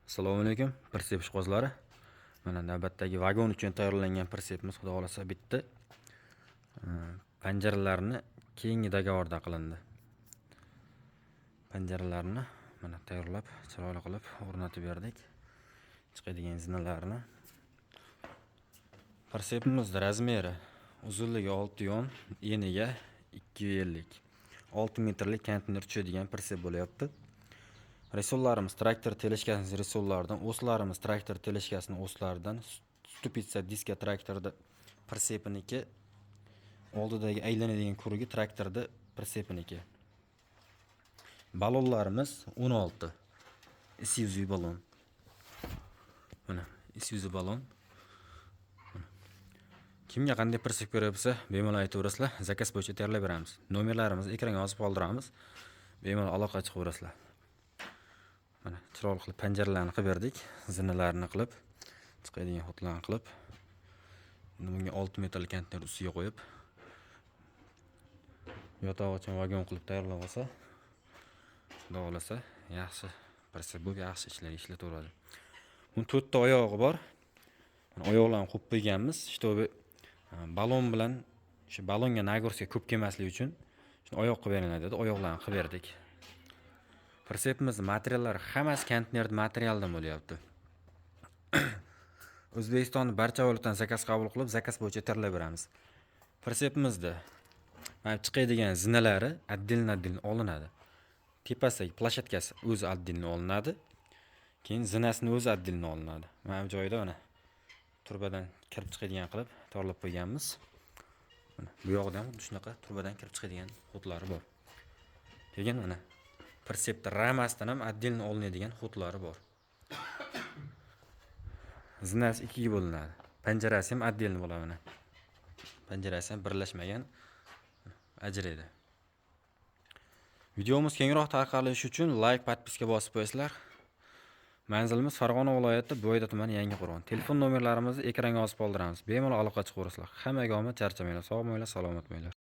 Assalomu alaykum, prinsep ishqibozlari. Mana navbatdagi vagon uchun tayyorlangan prinsepimiz xudo xolasa bitdi. Panjaralarni keyingi dogovorda qilindi. Panjaralarni mana tayyorlab, chiroyli qilib o'rnatib berdik. Chiqadigan zinalarni. Prinsepimizning razmeri uzunligi 6 yon, eniga 250. 6 metrlik konteyner tushadigan prinsep bo'lyapti. Resollarimiz traktor teleshkasining resollaridan, oslarimiz traktor teleshkasining oslaridan, stupitsa diska traktorda prinsepiniki, oldidagi aylanadigan kurugi traktorda prinsepiniki. Balonlarimiz 16. Isuzu balon. Mana Isuzu balon. Kimga qanday prinsep kerak bo'lsa, bemalol aytaverasizlar, zakaz bo'yicha tayyorlab beramiz. Nomerlarimizni ekranga yozib qoldiramiz. Bemalol aloqa chiqaverasizlar. Mana chiroyli qilib panjaralarni qilib berdik, zinalarni qilib, chiqadigan xotlarni qilib, endi bunga 6 metrlik konteyner ustiga qo'yib, yotoq uchun vagon qilib tayyorlab olsa, xudo xolasa yaxshi prinsep bo'lib, yaxshi ishlataveradi. Buni 4 ta oyog'i bor. Mana oyoqlarni qo'yib qo'yganmiz, shtobi balon bilan shu balonga nagorska ko'p kelmasligi uchun shuni oyoq qilib beriladi dedi, oyoqlarni qilib berdik. Prinsepimizning materiallari hammasi konteyner materialdan bo'lyapti. O'zbekistonning barcha viloyatidan zakaz qabul qilib, zakaz bo'yicha tayyorlab beramiz. Prinsepimizda mana chiqadigan zinalari отдельно olinadi. Tepasidagi plashatkasi o'zi отдельно olinadi. Keyin zinasini o'zi отдельно olinadi. Mana bu joyda mana turbadan kirib chiqadigan qilib tayyorlab qo'yganmiz. Mana bu yoqda ham shunaqa turbadan kirib chiqadigan xotlari bor. Keyin mana prinsepda ramasidan ham отдельно olinadigan xotlari bor. Zinasi ikkiga bo'linadi. Panjarasi ham отдельно bo'ladi mana. Panjarasi ham birlashmagan, ajraydi. Videomiz kengroq tarqalishi uchun like, podpiska bosib qo'yasizlar. Manzilimiz Farg'ona viloyati Bo'yda tumani Yangiqo'rg'on. Telefon nomerlarimizni ekranga yozib qoldiramiz. Bemalol aloqa chiqaverasizlar. Hammaga omad, charchamanglar, sog' bo'linglar, salomat bo'linglar.